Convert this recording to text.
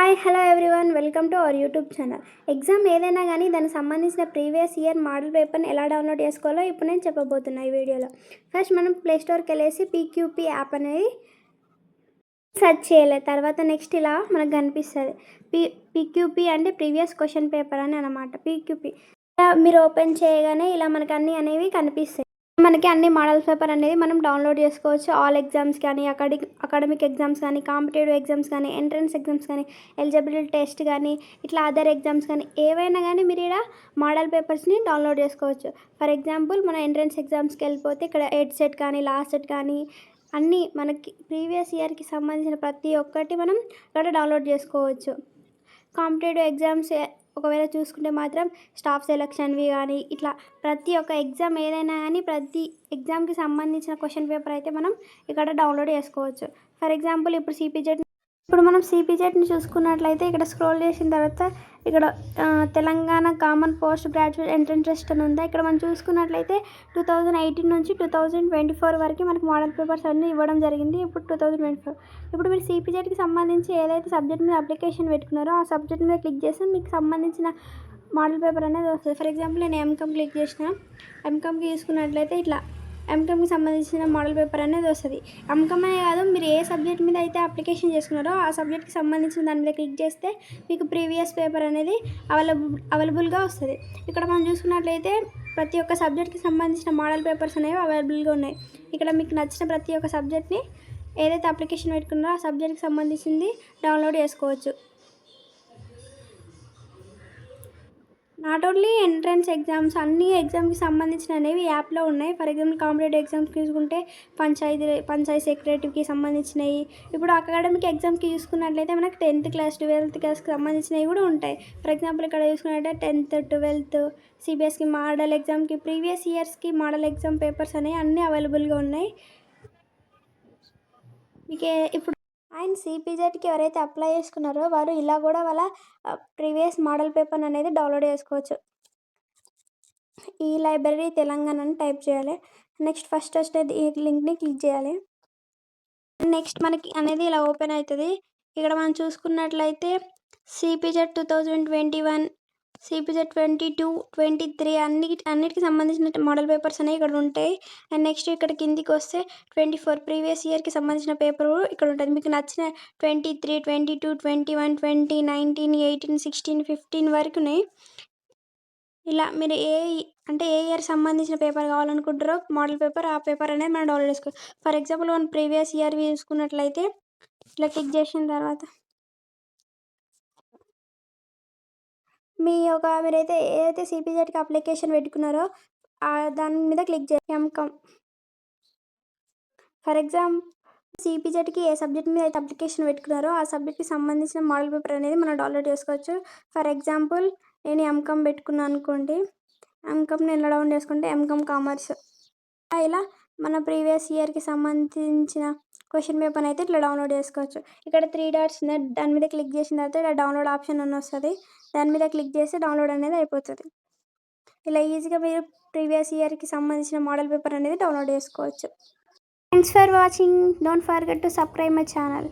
Hi hello everyone welcome to our YouTube channel. Exam ఏదైనా కానీ దానికి సంబంధించిన ప్రీవియస్ ఇయర్ మోడల్ పేపర్ని ఎలా డౌన్లోడ్ చేసుకోవాలో ఇప్పుడు నేను చెప్పబోతున్నా ఈ వీడియోలో. ఫస్ట్ మనం ప్లేస్టోర్కి వెళ్ళేసి పీక్యూపీ యాప్ అనేది సెర్చ్ చేయాలి. తర్వాత నెక్స్ట్ ఇలా మనకు కనిపిస్తుంది పీక్యూపీ అంటే ప్రీవియస్ క్వశ్చన్ పేపర్ అని అనమాట. పీక్యూపీ ఇలా మీరు ఓపెన్ చేయగానే ఇలా మనకు అన్నీ అనేవి కనిపిస్తాయి. మనకి అన్ని మోడల్ పేపర్ అనేది మనం డౌన్లోడ్ చేసుకోవచ్చు. ఆల్ ఎగ్జామ్స్ కానీ అకాడమిక్ ఎగ్జామ్స్ కానీ కాంపిటేటివ్ ఎగ్జామ్స్ కానీ ఎంట్రన్స్ ఎగ్జామ్స్ కానీ ఎలిజిబిలిటీ టెస్ట్ కానీ ఇట్లా అదర్ ఎగ్జామ్స్ కానీ ఏవైనా కానీ మీరు ఇలా మోడల్ పేపర్స్ని డౌన్లోడ్ చేసుకోవచ్చు. ఫర్ ఎగ్జాంపుల్ మన ఎంట్రన్స్ ఎగ్జామ్స్కి వెళ్ళిపోతే ఇక్కడ ఎడ్ సెట్ కానీ లాస్ట్ సెట్ కానీ అన్నీ మనకి ప్రీవియస్ ఇయర్కి సంబంధించిన ప్రతి ఒక్కటి మనం ఇక్కడ డౌన్లోడ్ చేసుకోవచ్చు. కాంపిటేటివ్ ఎగ్జామ్స్ ఒకవేళ చూసుకుంటే మాత్రం స్టాఫ్ సెలక్షన్వి కానీ ఇట్లా ప్రతి ఒక్క ఎగ్జామ్ ఏదైనా కానీ ప్రతి ఎగ్జామ్కి సంబంధించిన క్వశ్చన్ పేపర్ అయితే మనం ఇక్కడ డౌన్లోడ్ చేసుకోవచ్చు. ఫర్ ఎగ్జాంపుల్ ఇప్పుడు మనం సిపిజెడ్ని చూసుకున్నట్లయితే ఇక్కడ స్క్రోల్ చేసిన తర్వాత ఇక్కడ Telangana common post graduate entrance test అని ఉంది. ఇక్కడ మనం చూసుకున్నట్లయితే 2018 నుంచి 2024 వరకు మనకి మోడల్ పేపర్స్ అన్నీ ఇవ్వడం జరిగింది. ఇప్పుడు 2024 ఇప్పుడు మీరు సిపిజెడ్కి సంబంధించి ఏదైతే సబ్జెక్ట్ మీద అప్లికేషన్ పెట్టుకున్నారో ఆ సబ్జెక్ట్ మీద క్లిక్ చేస్తే మీకు సంబంధించిన మోడల్ పేపర్ అనేది వస్తుంది. ఫర్ ఎగ్జాంపుల్ నేను ఎంకామ్ క్లిక్ చేసిన ఎంకామ్కి తీసుకున్నట్లయితే ఇట్లా ఎంకామ్కి సంబంధించిన మోడల్ పేపర్ అనేది వస్తుంది. ఎంకామ్ అనే కాదు, మీరు ఏ సబ్జెక్ట్ మీద అయితే అప్లికేషన్ చేసుకున్నారో ఆ సబ్జెక్ట్కి సంబంధించిన దాని మీద క్లిక్ చేస్తే మీకు ప్రీవియస్ పేపర్ అనేది అవైలబుల్గా వస్తుంది. ఇక్కడ మనం చూసుకున్నట్లయితే ప్రతి ఒక్క సబ్జెక్ట్కి సంబంధించిన మోడల్ పేపర్స్ అనేవి అవైలబుల్గా ఉన్నాయి. ఇక్కడ మీకు నచ్చిన ప్రతి ఒక్క సబ్జెక్ట్ని ఏదైతే అప్లికేషన్ పెట్టుకున్నారో ఆ సబ్జెక్ట్కి సంబంధించింది డౌన్లోడ్ చేసుకోవచ్చు. నాట్ ఓన్లీ ఎంట్రన్స్ ఎగ్జామ్స్, అన్ని ఎగ్జామ్కి సంబంధించినవి యాప్లో ఉన్నాయి. ఫర్ ఎగ్జాంపుల్ కాంపిటేటివ్ ఎగ్జామ్స్ తీసుకుంటే పంచాయతీ సెక్రటరీకి సంబంధించినవి, ఇప్పుడు అకాడమిక్ ఎగ్జామ్కి చూసుకున్నట్లయితే మనకి 10th క్లాస్ 12th క్లాస్కి సంబంధించినవి కూడా ఉంటాయి. ఫర్ ఎగ్జాంపుల్ ఇక్కడ చూసుకున్నట్లయితే 10th 12th సిబిఎస్కి మోడల్ ఎగ్జామ్కి ప్రీవియస్ ఇయర్స్కి మోడల్ ఎగ్జామ్ పేపర్స్ అనేవి అన్నీ అవైలబుల్గా ఉన్నాయి. మీకు ఇప్పుడు అండ్ సిపిజెడ్కి ఎవరైతే అప్లై చేసుకున్నారో వారు ఇలా కూడా వాళ్ళ ప్రీవియస్ మోడల్ పేపర్ అనేది డౌన్లోడ్ చేసుకోవచ్చు. ఈ లైబ్రరీ తెలంగాణ అని టైప్ చేయాలి. నెక్స్ట్ ఫస్ట్ ఈ లింక్ని క్లిక్ చేయాలి. నెక్స్ట్ మనకి అనేది ఇలా ఓపెన్ అవుతుంది. ఇక్కడ మనం చూసుకున్నట్లయితే సిపిజెడ్ 2021 సిపిజెడ్ 22 23 అన్నిటికి సంబంధించిన మోడల్ పేపర్స్ అనేవి ఇక్కడ ఉంటాయి. అండ్ నెక్స్ట్ ఇక్కడ కిందికి వస్తే 24 ప్రీవియస్ ఇయర్కి సంబంధించిన పేపర్ ఇక్కడ ఉంటుంది. మీకు నచ్చిన 23 22 21 20 19 18 16 15 వరకు ఉన్నాయి. ఇలా మీరు ఏ ఇయర్ సంబంధించిన పేపర్ కావాలనుకుంటారో మోడల్ పేపర్ ఆ పేపర్ అనేది మనం డౌన్లోడ్ చేసుకోవచ్చు. ఫర్ ఎగ్జాంపుల్ మనం ప్రీవియస్ ఇయర్ చూసుకున్నట్లయితే ఇలా క్లిక్ చేసిన తర్వాత మీరైతే ఏదైతే సిపిజెడ్కి అప్లికేషన్ పెట్టుకున్నారో దాని మీద క్లిక్ చేయండి. ఎంకామ్ ఫర్ ఎగ్జాంపుల్ సిపిజెడ్కి ఏ సబ్జెక్ట్ మీద అయితే అప్లికేషన్ పెట్టుకున్నారో ఆ సబ్జెక్ట్కి సంబంధించిన మోడల్ పేపర్ అనేది మనం డౌన్లోడ్ చేసుకోవచ్చు. ఫర్ ఎగ్జాంపుల్ నేను ఎంకామ్ పెట్టుకున్నాను అనుకోండి. ఎంకామ్ నేను ఎలా డౌన్లోడ్ చేసుకుంటే ఎంకామ్ కామర్స్ ఇలా మన ప్రీవియస్ ఇయర్కి సంబంధించిన క్వశ్చన్ పేపర్ అయితే ఇట్లా డౌన్లోడ్ చేసుకోవచ్చు. ఇక్కడ 3 డాట్స్ ఉన్నాయి, దాని మీద క్లిక్ చేసిన తర్వాత ఇలా డౌన్లోడ్ ఆప్షన్ అని వస్తుంది. దాని మీద క్లిక్ చేస్తే డౌన్లోడ్ అనేది అయిపోతుంది. ఇలా ఈజీగా మీరు ప్రీవియస్ ఇయర్కి సంబంధించిన మోడల్ పేపర్ అనేది డౌన్లోడ్ చేసుకోవచ్చు. Thanks for watching. Don't forget to subscribe my channel.